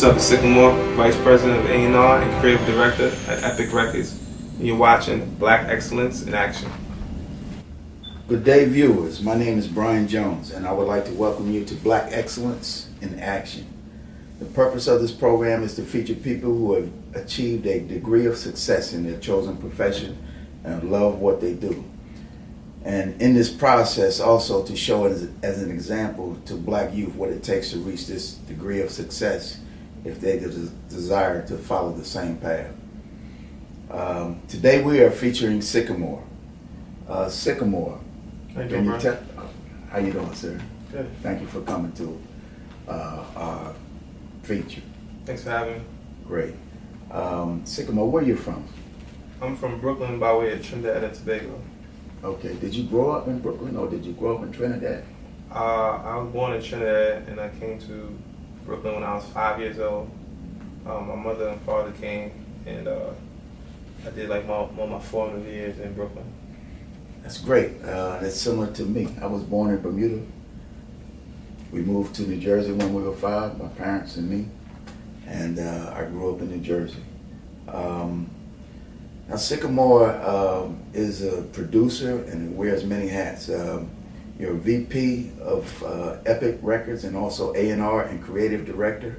What's up, Sickamore, Vice President of A&R and Creative Director at Epic Records. And you're watching Black Excellence in Action. Good day, viewers. My name is Brian Jones, and I would like to welcome you to Black Excellence in Action. The purpose of this program is to feature people who have achieved a degree of success in their chosen profession and love what they do. And in this process, also to show as an example to black youth what it takes to reach this degree of success if they desire to follow the same path. Today we are featuring Sickamore. Sickamore, How you doing, Brian? How you doing, sir? Good. Thank you for coming to our feature. Thanks for having me. Great. Sickamore, where are you from? I'm from Brooklyn by way of Trinidad and Tobago. Okay. Did you grow up in Brooklyn or did you grow up in Trinidad? I was born in Trinidad and I came to Brooklyn when I was 5 years old. My mother and father came and I did like one of my formative years in Brooklyn. That's great. That's similar to me. I was born in Bermuda. We moved to New Jersey when we were 5, my parents and me, and I grew up in New Jersey. Now Sickamore is a producer and wears many hats. You're a VP of Epic Records and also A&R and Creative Director.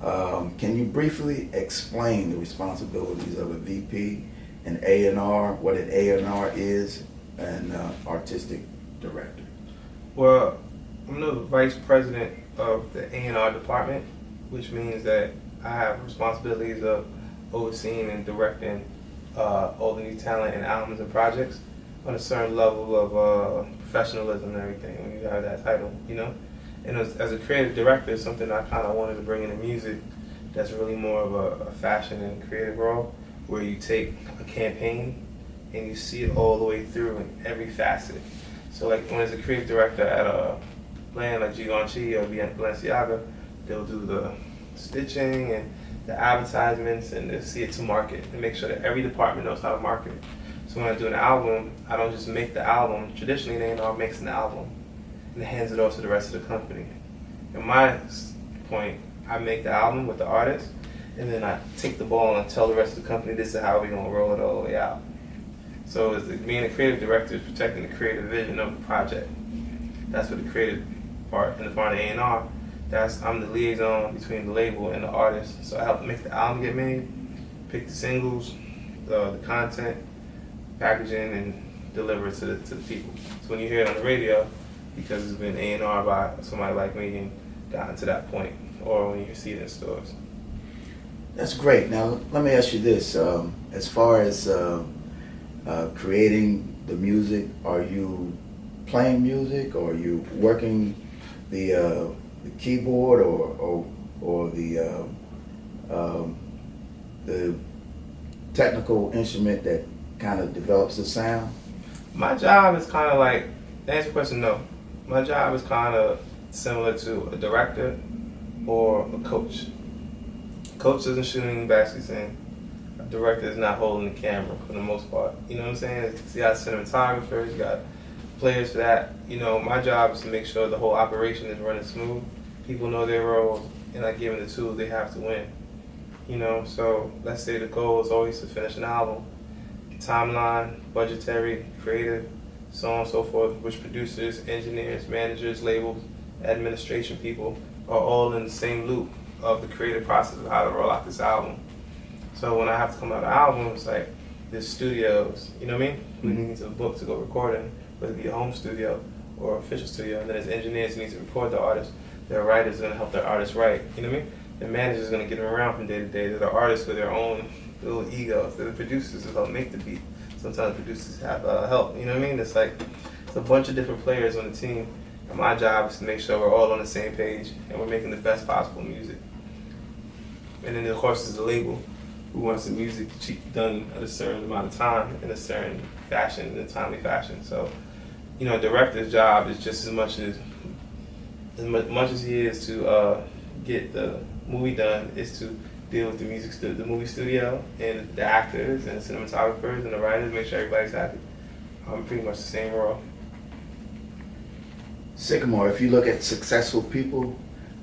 Can you briefly explain the responsibilities of a VP and A&R, what an A&R is, and Artistic Director? Well, I'm the Vice President of the A&R department, which means that I have responsibilities of overseeing and directing all the new talent and albums and projects on a certain level of professionalism and everything when you have that title, you know? And as a creative director, it's something I kind of wanted to bring into music that's really more of a fashion and creative role, where you take a campaign and you see it all the way through in every facet. So like when as a creative director at a brand like Givenchy or Balenciaga, they'll do the stitching and the advertisements and they'll see it to market and make sure that every department knows how to market. So when I do an album, I don't just make the album. Traditionally, A&R makes an album and hands it off to the rest of the company. In my point, I make the album with the artist, and then I take the ball and tell the rest of the company this is how we're gonna roll it all the way out. So being a creative director is protecting the creative vision of the project. That's what the creative part and the part of A&R. I'm the liaison between the label and the artist. So I help make the album get made, pick the singles, the content, packaging, and deliver it to the people. So when you hear it on the radio, because it's been A&R by somebody like me and gotten to that point, or when you see it in stores. That's great. Now let me ask you this: as far as creating the music, are you playing music, or are you working the keyboard, or the technical instrument that kind of develops the sound? My job is kind of like, to answer your question, no. My job is kind of similar to a director or a coach. Coach doesn't shoot any baskets in. A director is not holding the camera for the most part. You know what I'm saying? You got cinematographers, you got players for that. You know, my job is to make sure the whole operation is running smooth. People know their roles, and I give them the tools they have to win. You know, so let's say the goal is always to finish an album. Timeline, budgetary, creative, so on and so forth, which producers, engineers, managers, labels, administration people are all in the same loop of the creative process of how to roll out this album. So when I have to come out with an album, it's like there's studios, you know what I mean? We need to book to go recording, whether it be a home studio or official studio. And then there's engineers who need to record the artist. There are writers who are going to help their artists write, you know what I mean? The managers are going to get them around from day to day. They're the artists with their own little egos. They're the producers who help make the beat. Sometimes producers have help, you know what I mean? It's like, it's a bunch of different players on the team. And my job is to make sure we're all on the same page and we're making the best possible music. And then of course there's the label who wants the music done at a certain amount of time in a certain fashion, in a timely fashion. So, you know, a director's job is just as much as he is to get the movie done, is to deal with the movie studio and the actors and the cinematographers and the writers, make sure everybody's happy. I'm pretty much the same role. Sickamore, if you look at successful people,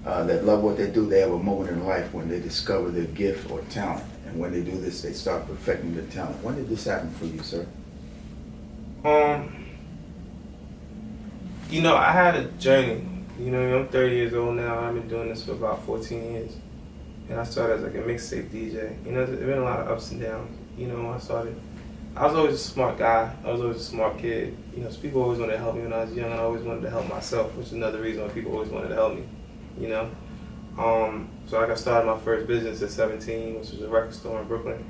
that love what they do, they have a moment in life when they discover their gift or talent. And when they do this, they start perfecting their talent. When did this happen for you, sir? I had a journey. I'm 30 years old now. I've been doing this for about 14 years. And I started as like a mixtape DJ. There's been a lot of ups and downs. I was always a smart guy. I was always a smart kid. So people always wanted to help me when I was young, and I always wanted to help myself, which is another reason why people always wanted to help me. So I started my first business at 17, which was a record store in Brooklyn.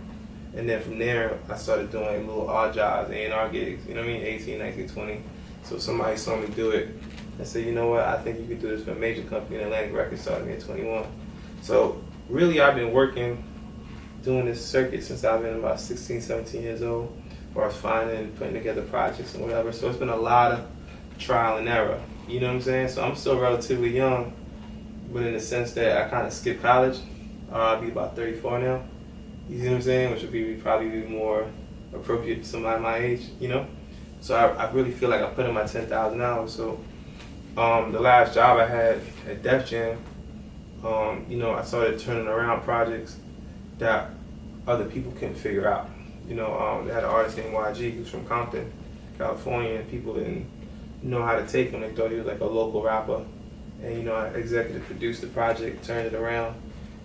And then from there, I started doing like little odd jobs, A&R gigs, 18, 19, 20. So somebody saw me do it and said, you know what, I think you could do this for a major company, and Atlantic Records started me at 21. So really, I've been working, doing this circuit since I've been about 16, 17 years old, where I was finding and putting together projects and whatever. So it's been a lot of trial and error, you know what I'm saying? So I'm still relatively young, but in the sense that I kind of skipped college. I'll be about 34 now, you see what I'm saying? Which would be probably be more appropriate for somebody my age, So I really feel like I put in my 10,000 hours. So the last job I had at Def Jam, I started turning around projects that other people couldn't figure out. They had an artist named YG who's from Compton, California, and people didn't know how to take him. They thought he was like a local rapper. And, I executive produced the project, turned it around.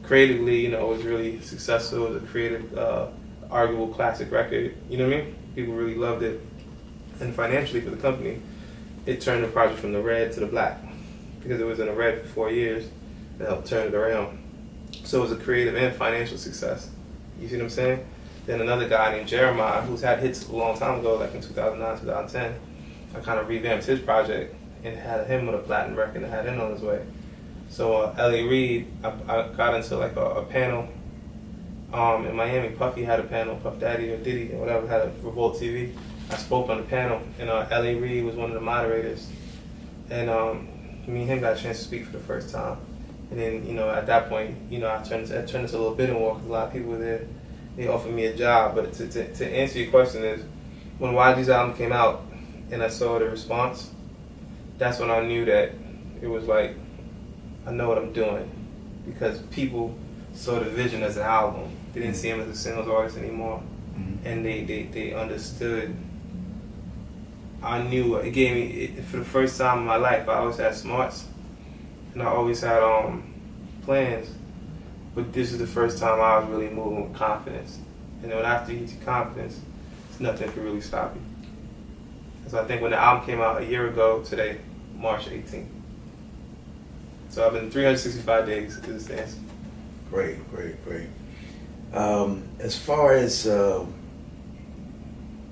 Creatively, it was really successful. It was a creative, arguable classic record. You know what I mean? People really loved it. And financially for the company, it turned the project from the red to the black. Because it was in the red for 4 years, it helped turn it around. So it was a creative and financial success. You see what I'm saying? Then another guy named Jeremiah, who's had hits a long time ago, like in 2009, 2010, I kind of revamped his project and had him with a platinum record and had him on his way. So Ellie Reed, I got into like a panel in Miami. Puffy had a panel, Puff Daddy or Diddy or whatever, had a Revolt TV. I spoke on the panel, and Ellie Reed was one of the moderators. And me and him got a chance to speak for the first time. And then, at that point, I turned into a little bidding war because a lot of people were there. They offered me a job. But to answer your question is, when YG's album came out and I saw the response, that's when I knew that it was like, I know what I'm doing. Because people saw the vision as an album. They didn't see him as a singles artist anymore. Mm-hmm. And they understood. I knew it gave me, for the first time in my life, I always had smarts. And I always had plans. But this is the first time I was really moving with confidence. And then after you get your confidence, nothing can really stop you. So I think when the album came out a year ago today, March 18th. So I've been 365 days to this dance. Great. As far as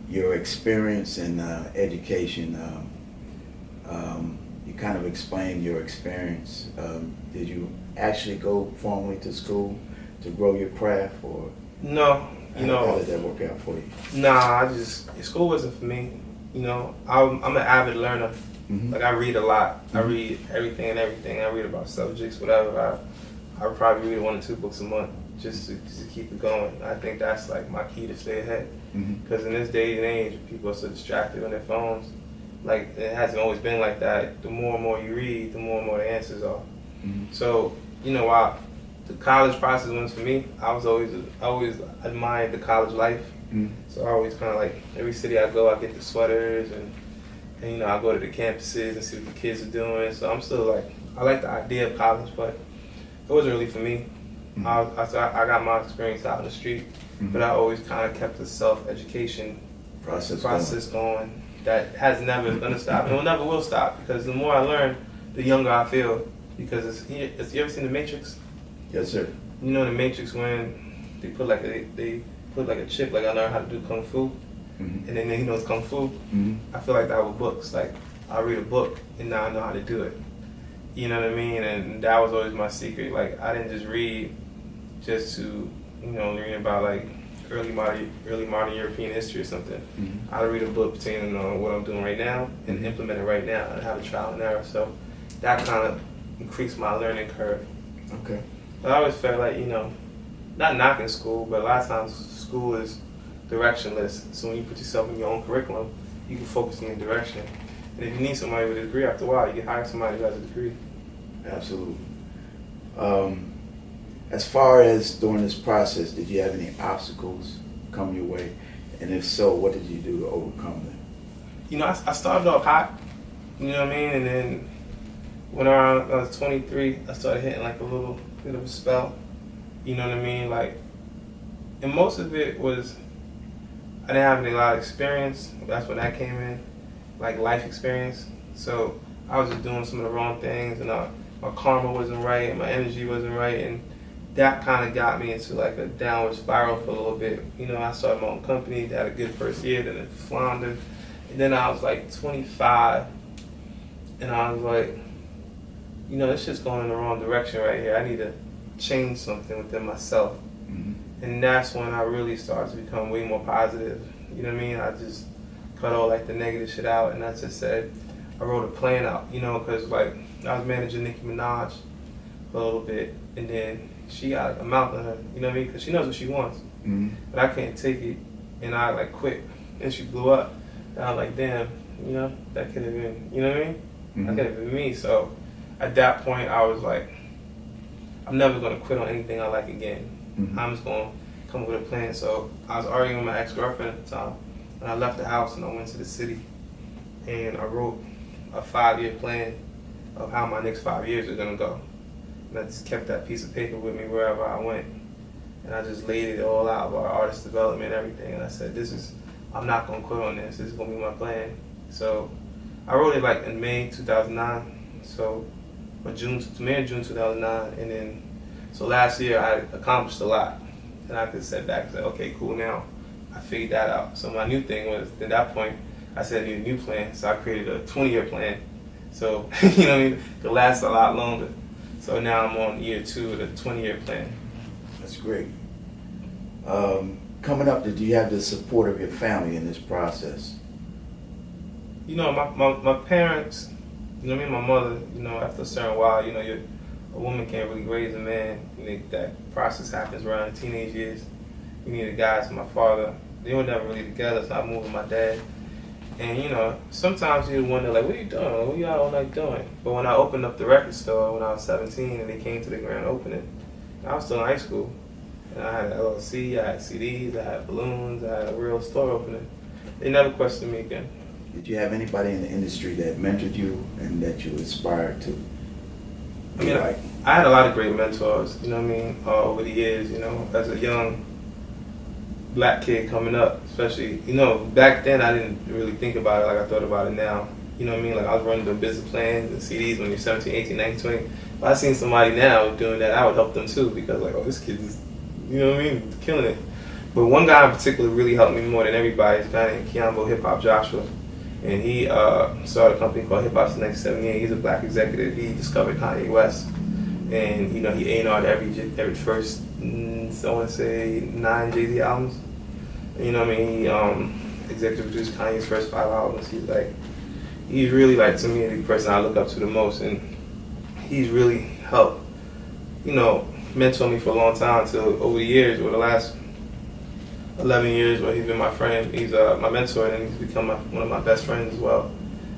your experience in education, you kind of explained your experience. Did you actually go formally to school to grow your craft, or no? How did that work out for you? Nah, school wasn't for me. I'm an avid learner. Mm-hmm. Like I read a lot. Mm-hmm. I read everything and everything. I read about subjects, whatever. I would probably read 1 or 2 books a month just to keep it going. I think that's like my key to stay ahead. Because in this day and age, people are so distracted on their phones. Like it hasn't always been like that. The more and more you read, the more and more the answers are. Mm-hmm. So while the college process was for me, I always admired the college life. Mm-hmm. So I always kind of like every city I go, I get the sweaters and I go to the campuses and see what the kids are doing. So I'm still like, I like the idea of college, but it wasn't really for me. Mm-hmm. I got my experience out in the street, but I always kind of kept the self-education process going. That has never gonna stop, and it never will stop, because the more I learn, the younger I feel. Because you ever seen The Matrix? Yes, sir. You know The Matrix, when they put like a chip, like I learned how to do kung fu, and then it's kung fu. Mm-hmm. I feel like that with books. Like I read a book and now I know how to do it. You know what I mean? And that was always my secret. Like I didn't just read just to read about like early modern European history or something. Mm-hmm. I read a book pertaining on what I'm doing right now and implement it right now and have a trial and error. So that kind of increased my learning curve. Okay. But I always felt like, not knocking school, but a lot of times school is directionless. So when you put yourself in your own curriculum, you can focus in your direction. And if you need somebody with a degree, after a while, you can hire somebody who has a degree. Absolutely. As far as during this process, did you have any obstacles come your way? And if so, what did you do to overcome them? You know, I started off hot, you know what I mean? And then when I was 23, I started hitting like a little bit of a spell, you know what I mean? Like, and most of it was, I didn't have any lot of experience. That's when that came in, like life experience. So I was just doing some of the wrong things, and my karma wasn't right, and my energy wasn't right, and that kind of got me into like a downward spiral for a little bit. You know, I started my own company, had a good first year, then it floundered. And then I was like 25, and I was like, you know, this shit's going in the wrong direction right here. I need to change something within myself. Mm-hmm. And that's when I really started to become way more positive. You know what I mean? I just cut all like the negative shit out, and I just said, I wrote a plan out, you know, because like I was managing Nicki Minaj for a little bit, and then she got like, a mouth on her, you know what I mean? Because she knows what she wants. Mm-hmm. But I can't take it, and I like quit, and she blew up. And I was like, damn, you know, that could have been, you know what I mean? Mm-hmm. That could have been me. So at that point, I was like, I'm never going to quit on anything I like again. Mm-hmm. I'm just going to come up with a plan. So I was arguing with my ex-girlfriend at the time, and I left the house and I went to the city, and I wrote a 5-year plan of how my next 5 years are going to go. And I just kept that piece of paper with me wherever I went. And I just laid it all out about artist development and everything. And I said, I'm not going to quit on this. This is going to be my plan. So I wrote it like in May 2009. So, May or June 2009. And then, so last year I accomplished a lot. And I could sit back and say, okay, cool, now I figured that out. So my new thing was, at that point, I said I need a new plan. So I created a 20-year plan. So, you know what I mean? It could last a lot longer. So now I'm on year 2 of the 20-year plan. That's great. Coming up, did you have the support of your family in this process? You know, my parents, you know what I mean, my mother, you know, after a certain while, you know, a woman can't really raise a man. You know, that process happens around teenage years. You need a guy. So my father, they were never really together, so I moved with my dad. And, you know, sometimes you wonder, like, what are you doing? What are y'all all night doing? But when I opened up the record store when I was 17 and they came to the grand opening, I was still in high school. And I had an LLC, I had CDs, I had balloons, I had a real store opening. They never questioned me again. Did you have anybody in the industry that mentored you and that you aspired to be like? I had a lot of great mentors, you know what I mean, over the years, you know, as a young black kid coming up, especially, you know, back then I didn't really think about it like I thought about it now. You know what I mean? Like I was running the business plans and CDs when you're 17, 18, 19, 20. If I seen somebody now doing that, I would help them too, because like, oh, this kid is, you know what I mean, killing it. But one guy in particular really helped me more than everybody. Is a guy named Kiambo Hip Hop Joshua. And he started a company called Hip Hop's Next 78. He's a black executive. He discovered Kanye West. And, you know, he A&R'd every first, I want to say, 9 Jay-Z albums. And, you know what I mean? He executive produced Kanye's first 5 albums. He's really, like, to me, the person I look up to the most. And he's really helped, you know, mentor me for a long time until over the years, over the last 11 years where he's been my friend. He's my mentor, and he's become one of my best friends as well.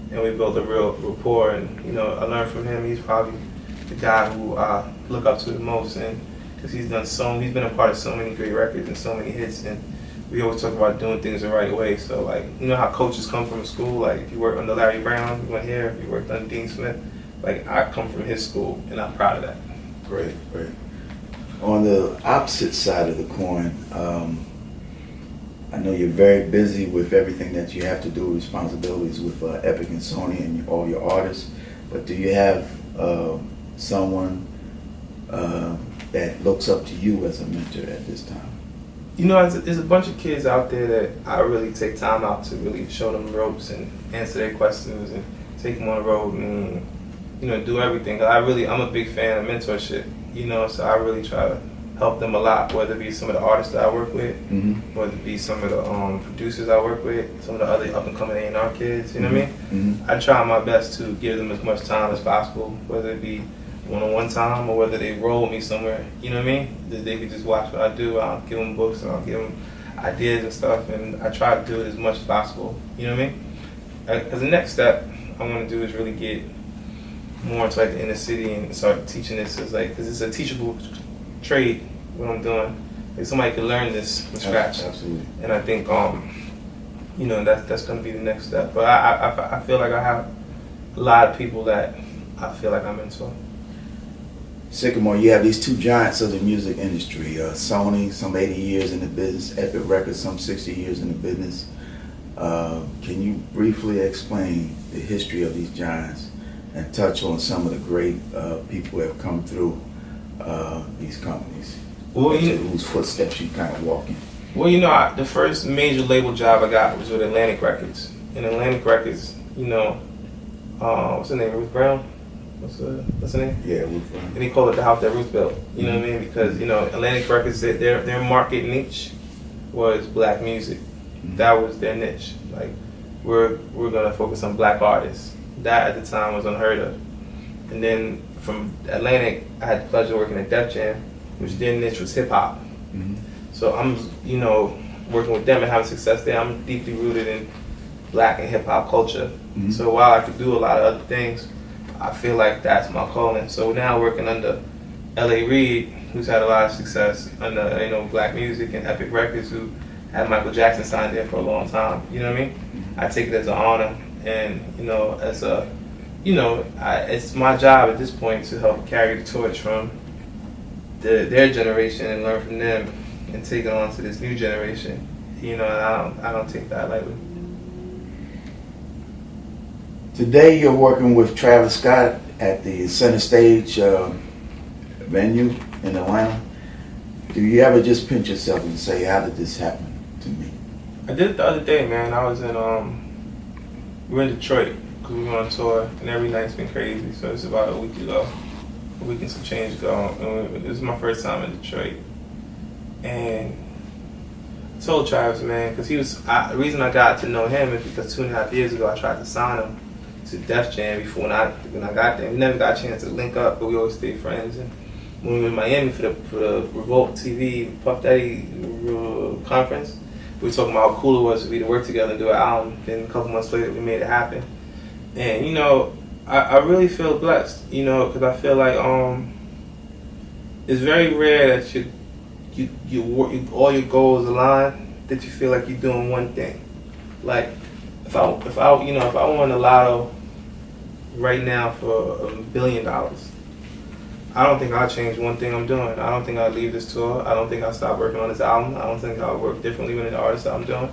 And we built a real rapport, and, you know, I learned from him. He's probably the guy who I look up to the most, and because he's been a part of so many great records and so many hits, and we always talk about doing things the right way. So, like, you know how coaches come from a school, like if you work under Larry Brown, you went here. If you worked under Dean Smith, like I come from his school, and I'm proud of that. Great, great. On the opposite side of the coin, I know you're very busy with everything that you have to do, responsibilities with Epic and Sony and all your artists, but do you have someone that looks up to you as a mentor at this time? You know, there's a bunch of kids out there that I really take time out to really show them the ropes and answer their questions and take them on the road and, you know, do everything. I'm a big fan of mentorship, you know, so I really try to help them a lot, whether it be some of the artists that I work with, mm-hmm. whether it be some of the producers I work with, some of the other up-and-coming A&R kids, you know what I mean? Mm-hmm. I try my best to give them as much time as possible, whether it be one-on-one time or whether they roll with me somewhere, you know what I mean? That they can just watch what I do. I'll give them books and I'll give them ideas and stuff, and I try to do it as much as possible, you know what I mean? Because the next step I want to do is really get more into like the inner city and started teaching this as like, because it's a teachable trade what I'm doing. Like somebody can learn this from scratch. Absolutely. And I think you know, that's gonna be the next step. But I feel like I have a lot of people that I feel like I'm into. Sickamore, you have these two giants of the music industry, Sony, some 80 years in the business, Epic Records, some 60 years in the business. Can you briefly explain the history of these giants and touch on some of the great people who have come through these companies, whose footsteps you kind of walk in? Well, you know, the first major label job I got was with Atlantic Records. And Atlantic Records, you know, what's her name, Ruth Brown? What's her name? Yeah, Ruth Brown. And they call it the house that Ruth built. You know what I mean? Because, you know, Atlantic Records, their market niche was black music. That was their niche. Like, we're gonna focus on black artists. That at the time was unheard of. And then from Atlantic, I had the pleasure of working at Def Jam, which their niche was hip hop. Mm-hmm. So I'm, you know, working with them and having success there. I'm deeply rooted in black and hip hop culture. Mm-hmm. So while I could do a lot of other things, I feel like that's my calling. So now working under L.A. Reid, who's had a lot of success under, you know, black music, and Epic Records, who had Michael Jackson signed there for a long time. You know what I mean? Mm-hmm. I take it as an honor, and you know, as a, you know, it's my job at this point to help carry the torch from their generation and learn from them and take it on to this new generation. You know, and I don't take that lightly. Today you're working with Travis Scott at the Center Stage venue in Atlanta. Do you ever just pinch yourself and say, how did this happen to me? I did it the other day, man. I was in, we were in Detroit because we were on tour, and every night's been crazy. So it's about a week and some change ago. And this is my first time in Detroit. And I told Travis, man, because the reason I got to know him is because 2.5 years ago I tried to sign him to Def Jam before when I got there. We never got a chance to link up, but we always stayed friends. And when we were in Miami for the Revolt TV Puff Daddy conference, we were talking about how cool it was for me to work together and do an album. Then a couple months later, we made it happen. And you know, I really feel blessed, you know, because I feel like it's very rare that all your goals align, that you feel like you're doing one thing. Like if I won the lotto right now for $1 billion, I don't think I'll change one thing I'm doing. I don't think I'll leave this tour. I don't think I'll stop working on this album. I don't think I'll work differently with the artists that I'm doing.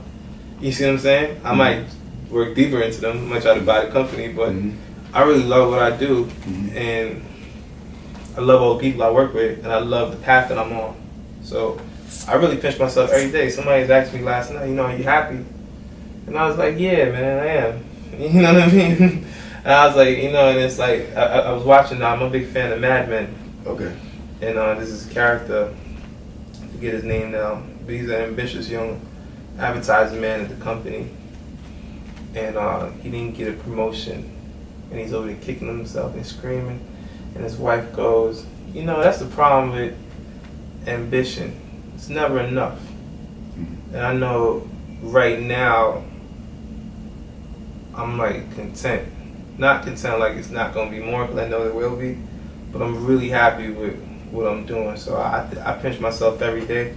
You see what I'm saying? Mm-hmm. I might work deeper into them. I might try to buy the company, but I really love what I do, and I love all the people I work with, and I love the path that I'm on. So I really pinch myself every day. Somebody's asked me last night, you know, are you happy? And I was like, yeah, man, I am. You know what I mean? And I was like, you know, and it's like, I was watching, I'm a big fan of Mad Men. Okay. And this is a character, I forget his name now, but he's an ambitious young advertising man at the company. And he didn't get a promotion. And he's over there kicking himself and screaming. And his wife goes, you know, that's the problem with ambition. It's never enough. And I know right now, I'm like content. Not content like it's not going to be more, because I know there will be, but I'm really happy with what I'm doing. So I pinch myself every day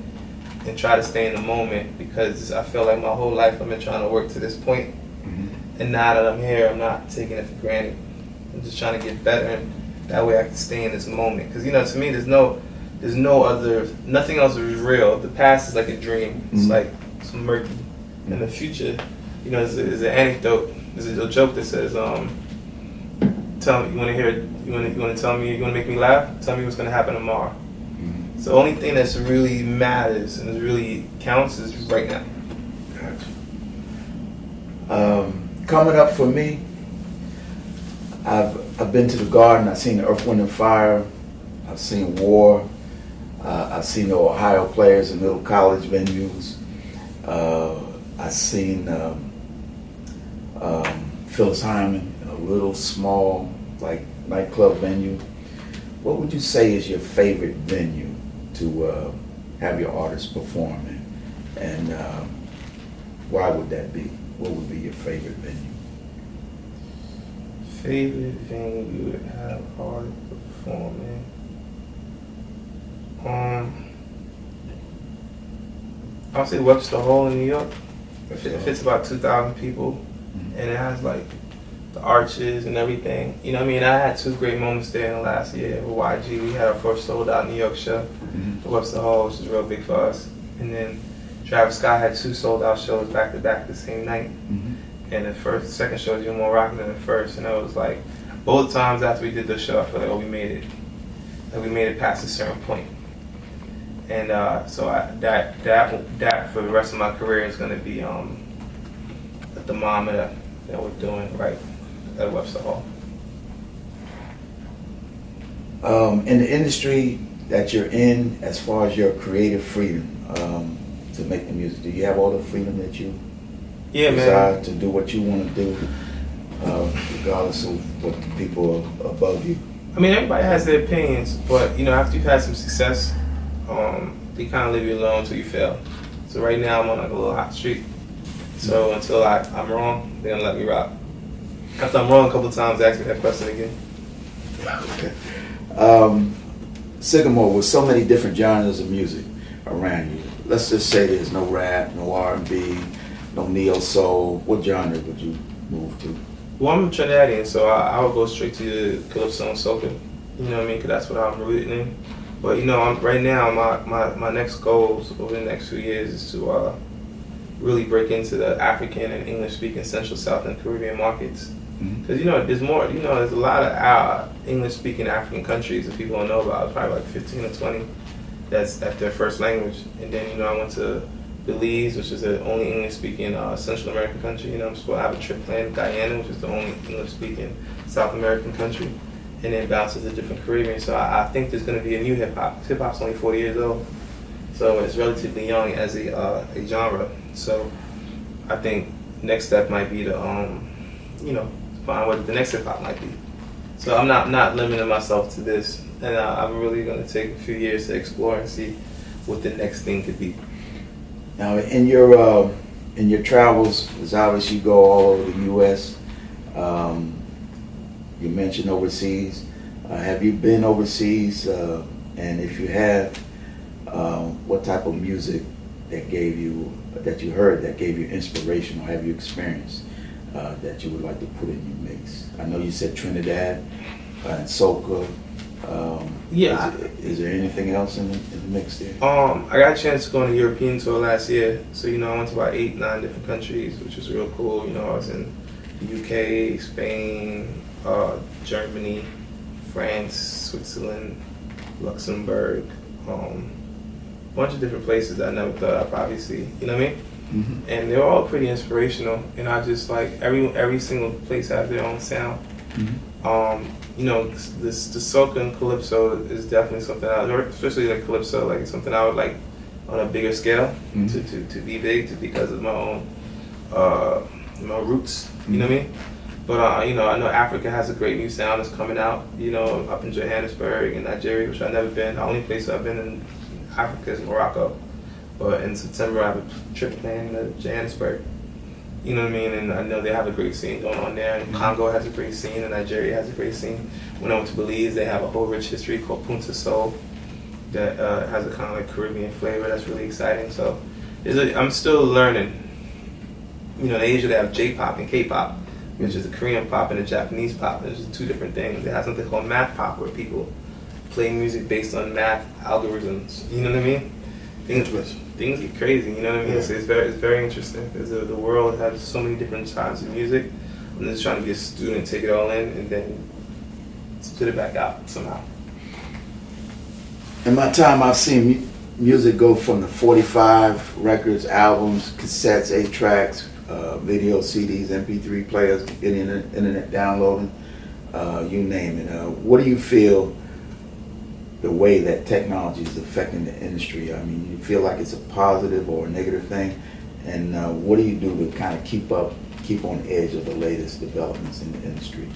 and try to stay in the moment, because I feel like my whole life I've been trying to work to this point. And now that I'm here, I'm not taking it for granted. I'm just trying to get better, and that way I can stay in this moment. Because, you know, to me, there's no other, nothing else is real. The past is like a dream. It's like it's murky. And the future, you know, is an anecdote. There's a joke that says, tell me, you want to tell me, you want to make me laugh? Tell me what's going to happen tomorrow. So the only thing that's really matters and really counts is right now. Gotcha. Coming up for me, I've been to the Garden. I've seen the Earth, Wind and Fire. I've seen War. I've seen the Ohio Players in little college venues. I've seen Phyllis Hyman in a little small like nightclub venue. What would you say is your favorite venue to have your artists perform in, and why would that be? What would be your favorite venue? Favorite venue you would have hard to perform in? I'll say Webster Hall in New York. If it's about 2,000 people, and it has like the arches and everything. You know what I mean? I had two great moments there in the last year with YG. We had our first sold out New York show at Webster Hall, which was real big for us. And then Travis Scott had two sold out shows back to back the same night. And the second show was even more rocking than the first. And it was like, both times after we did the show, I feel like, oh, we made it. Like we made it past a certain point. And so that for the rest of my career is going to be the thermometer that we're doing right at Webster Hall. In the industry that you're in, as far as your creative freedom to make the music, do you have all the freedom that you desire to do what you want to do, regardless of what the people above you? I mean, everybody has their opinions, but you know, after you've had some success, they kind of leave you alone until you fail. So right now I'm on like a little hot streak. So until I'm wrong, they're gonna let me rock. After I'm wrong a couple of times, ask me that question again. Okay. Sickamore, with so many different genres of music around you, let's just say there's no rap, no R&B, no neo soul. What genre would you move to? Well, I'm Trinidadian, so I would go straight to the calypso and soca. You know what I mean? Because that's what I'm rooted in. But you know, right now my next goals over the next few years is to really break into the African and English-speaking Central, South, and Caribbean markets. Because you know, there's more. You know, there's a lot of English-speaking African countries that people don't know about. It's probably like 15 or 20. That's their first language. And then you know, I went to Belize, which is the only English-speaking Central American country. You know, I'm supposed to have a trip planned. Guyana, which is the only English-speaking South American country. And then bounces to different Caribbean. So I think there's going to be a new hip hop. Hip hop's only 40 years old, so it's relatively young as a genre. So I think next step might be to find what the next hip hop might be. So I'm not limiting myself to this, and I'm really going to take a few years to explore and see what the next thing could be. Now, in your travels, as obviously you go all over the U.S. You mentioned overseas. Have you been overseas? And if you have, what type of music that you heard that gave you inspiration, or have you experienced that you would like to put in your mix? I know you said Trinidad and soca. Is there anything else in the mix there? I got a chance to go on a European tour last year. So you know, I went to about 8-9 different countries, which was real cool. You know, I was in the UK, Spain, Germany, France, Switzerland, Luxembourg, a bunch of different places that I never thought I'd probably see. You know what I mean? And they were all pretty inspirational. And I just like every single place has their own sound. You know, the soca and calypso is definitely something especially like calypso, like something I would like on a bigger scale to be big, because of my own my roots. You know what I mean? But you know, I know Africa has a great new sound that's coming out. You know, up in Johannesburg and Nigeria, which I've never been. The only place I've been in Africa is Morocco. But in September, I have a trip planned to Johannesburg. You know what I mean? And I know they have a great scene going on there. And Congo has a great scene, and Nigeria has a great scene. When I went to Belize, they have a whole rich history called Punta Soul that has a kind of like Caribbean flavor that's really exciting. So I'm still learning. You know, they usually have J-pop and K-pop, which is the Korean pop and the Japanese pop. There's just two different things. They have something called math pop, where people play music based on math algorithms. You know what I mean? Things get crazy. You know what I mean? Yeah. So it's very interesting. Because the world has so many different types of music. I'm just trying to be a student, take it all in, and then spit it back out somehow. In my time, I've seen music go from the 45 records, albums, cassettes, 8 tracks, video, CDs, MP3 players, getting the internet downloading, you name it. What do you feel the way that technology is affecting the industry? I mean, you feel like it's a positive or a negative thing? And what do you do to kind of keep on edge of the latest developments in the industry?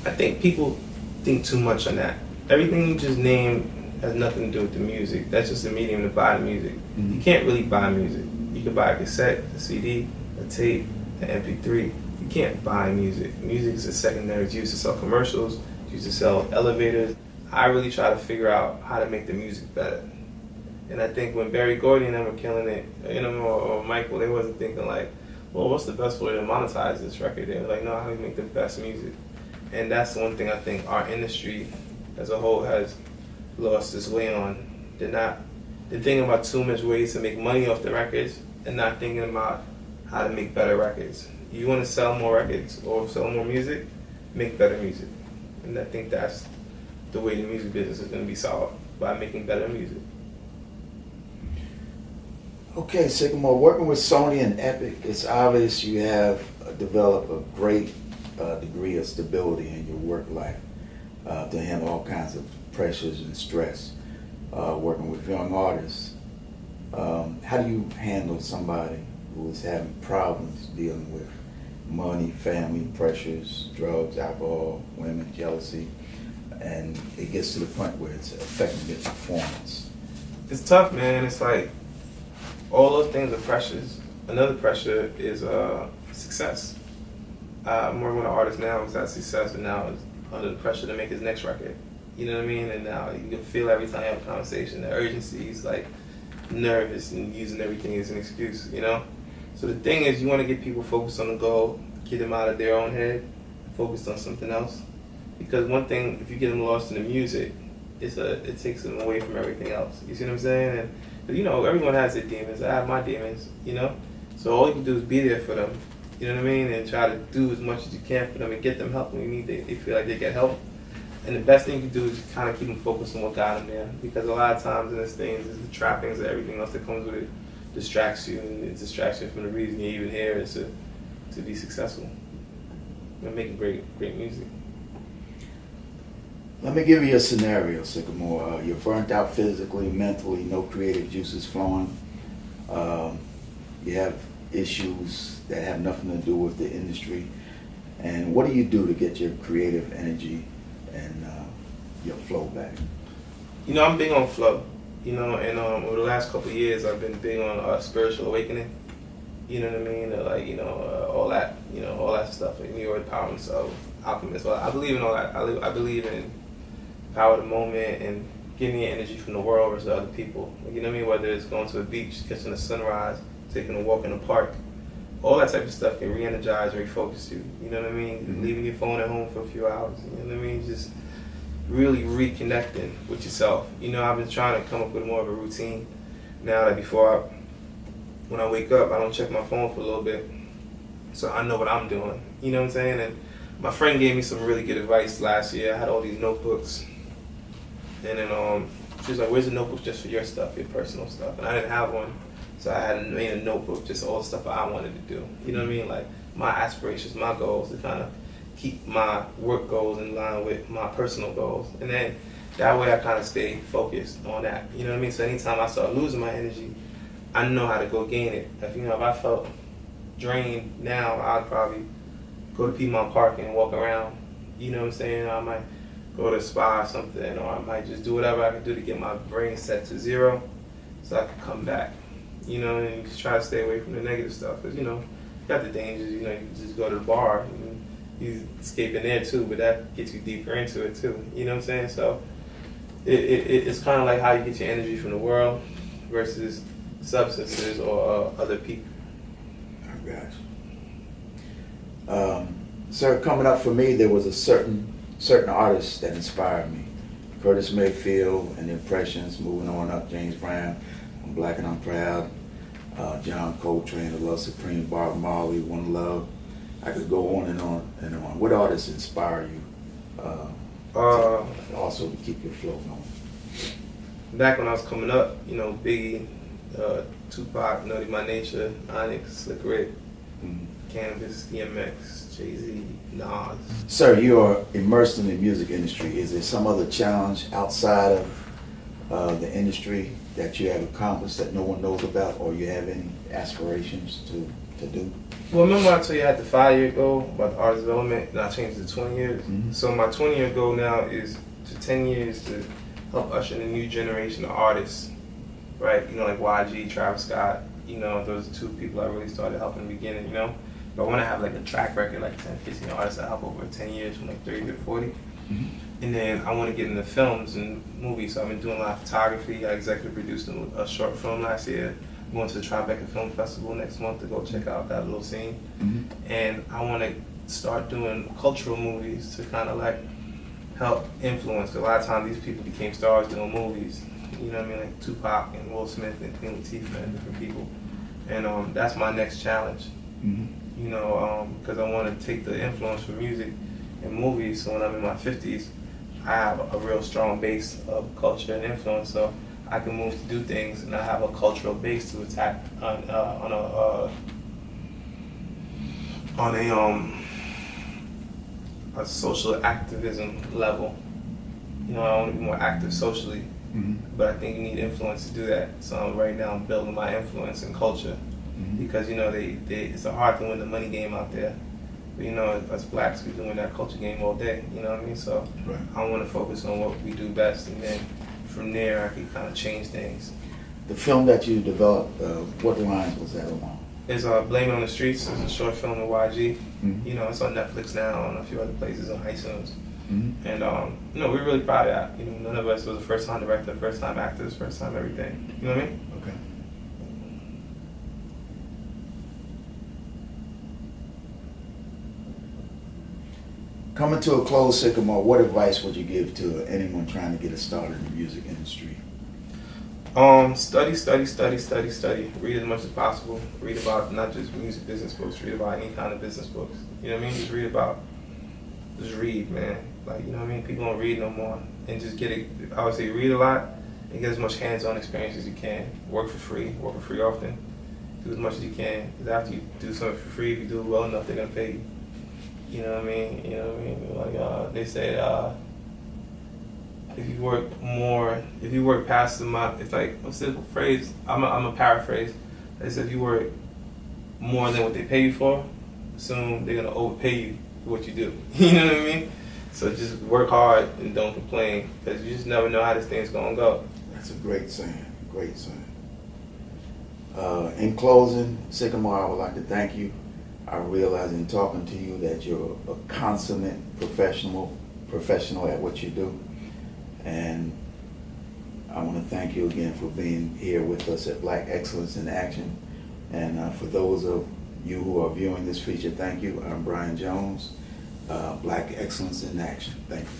I think people think too much on that. Everything you just named has nothing to do with the music. That's just a medium to buy the music. You can't really buy music. You can buy a cassette, a CD, a tape, an MP3. You can't buy music. Music is a secondary. It's used to sell commercials, it's used to sell elevators. I really try to figure out how to make the music better. And I think when Barry Gordy and them were killing it, or Michael, they wasn't thinking like, well, what's the best way to monetize this record? They were like, no, how do we make the best music? And that's the one thing I think our industry as a whole has lost its way on. They're thinking about too much ways to make money off the records and not thinking about how to make better records. You want to sell more records or sell more music, make better music. And I think that's the way the music business is going to be solved, by making better music. Okay, Sickamore, working with Sony and Epic, it's obvious you have developed a great degree of stability in your work life to handle all kinds of pressures and stress. Working with young artists, how do you handle somebody who is having problems dealing with money, family, pressures, drugs, alcohol, women, jealousy, and it gets to the point where it's affecting their performance? It's tough, man. It's like all those things are pressures. Another pressure is success. I'm working with an artist now who's had success and now is under the pressure to make his next record. You know what I mean? And now you can feel every time you have a conversation, the urgency is like nervous and using everything as an excuse, you know? So the thing is, you want to get people focused on the goal, get them out of their own head, focused on something else. Because one thing, if you get them lost in the music, it takes them away from everything else. You see what I'm saying? And you know, everyone has their demons. I have my demons, you know? So all you can do is be there for them, you know what I mean? And try to do as much as you can for them and get them help when you need. They feel like they get help. And the best thing you can do is kind of keep them focused on what got them there. Because a lot of times in this thing, is the trappings and everything else that comes with it distracts you, and it distracts you from the reason you're even here is to be successful and making great music. Let me give you a scenario, Sickamore. You're burnt out physically, mentally, no creative juices flowing. You have issues that have nothing to do with the industry. And what do you do to get your creative energy and your flow back? You know, I'm big on flow. You know, and over the last couple of years, I've been big on spiritual awakening. You know what I mean? Like, you know, all that stuff. Like New York Power Himself, Alchemist. Well, I believe in all that. I believe in power of the moment and getting your energy from the world versus other people. You know what I mean? Whether it's going to a beach, catching a sunrise, taking a walk in a park, all that type of stuff can re-energize and refocus you. You know what I mean? Mm-hmm. Leaving your phone at home for a few hours. You know what I mean? Just really reconnecting with yourself. You know, I've been trying to come up with more of a routine now that when I wake up, I don't check my phone for a little bit, so I know what I'm doing. You know what I'm saying? And my friend gave me some really good advice last year. I had all these notebooks, and then she was like, "Where's the notebook just for your stuff, your personal stuff?" And I didn't have one, so I had made a notebook just all the stuff I wanted to do. You know what I mean? Like my aspirations, my goals, to kind of keep my work goals in line with my personal goals, and then that way I kind of stay focused on that. You know what I mean? So anytime I start losing my energy, I know how to go gain it. If I felt drained now, I'd probably go to Piedmont Park and walk around. You know what I'm saying? I might go to a spa or something, or I might just do whatever I can do to get my brain set to zero so I can come back. You know, and just try to stay away from the negative stuff. Because, you know, you got the dangers. You know, you can just go to the bar and you escape in there too, but that gets you deeper into it too. You know what I'm saying? So it's kind of like how you get your energy from the world versus substances or other people. I got you. Sir, coming up for me, there was a certain artist that inspired me. Curtis Mayfield and the Impressions, Moving On Up, James Brown, I'm Black and I'm Proud, John Coltrane, The Love Supreme, Bob Marley, One Love. I could go on and on and on. What artists inspire you also to keep your flow going? Back when I was coming up, you know, Biggie, Tupac, Naughty by Nature, Onyx, Slick Rick, Canvas, DMX, Jay-Z, Nas. Sir, you are immersed in the music industry. Is there some other challenge outside of the industry that you have accomplished that no one knows about, or you have any aspirations to do? Well, remember I told you I had the 5-year goal about the artist development, and I changed it to 20 years? Mm-hmm. So my 20-year goal now is to 10 years to help usher in a new generation of artists, right? You know, like YG, Travis Scott, you know, those are two people I really started helping in the beginning, you know? But I want to have like a track record, like 10, 15 artists I help over 10 years, from like 30 to 40. Mm-hmm. And then I want to get into films and movies. So I've been doing a lot of photography. I executive produced a short film last year. I'm going to the Tribeca Film Festival next month to go check out that little scene. Mm-hmm. And I want to start doing cultural movies to kind of like help influence. A lot of times these people became stars doing movies. You know what I mean? Like Tupac and Will Smith and Queen Latifah and different people. And that's my next challenge. Mm-hmm. You know, because I want to take the influence from music and movies. So when I'm in my 50s, I have a real strong base of culture and influence. So I can move to do things, and I have a cultural base to attack on a social activism level. You know, I want to be more active socially, but I think you need influence to do that. So right now I'm building my influence in culture, because you know it's a hard to win the money game out there. But you know, us blacks, we doing that culture game all day. You know what I mean? So Right. I want to focus on what we do best, and then from there I can kind of change things. The film that you developed, what lines was that along? It's Blame It on the Streets. It's a short film with YG. Mm-hmm. You know, it's on Netflix now and a few other places on iTunes. Mm-hmm. And you know, we're really proud of that. You know, none of us was a first-time director, first-time actors, first-time everything. You know what I mean? Okay. Coming to a close, Sickamore, what advice would you give to anyone trying to get a start in the music industry? Study, study, study, study, study. Read as much as possible. Read about not just music business books. Read about any kind of business books. You know what I mean? Just read, man. Like, you know what I mean? People don't read no more. And just get it. I would say read a lot and get as much hands-on experience as you can. Work for free. Work for free often. Do as much as you can. Because after you do something for free, if you do it well enough, they're gonna pay you. You know what I mean? You know what I mean? Like they say, if you work past the amount, it's like a simple phrase. I'm a paraphrase. They said if you work more than what they pay you for, soon they're gonna overpay you for what you do. You know what I mean? So just work hard and don't complain, because you just never know how this thing's gonna go. That's a great saying. Great saying. In closing, Sickamore, I would like to thank you. I realize in talking to you that you're a consummate professional at what you do. And I want to thank you again for being here with us at Black Excellence in Action. And for those of you who are viewing this feature, thank you. I'm Brian Jones, Black Excellence in Action. Thank you.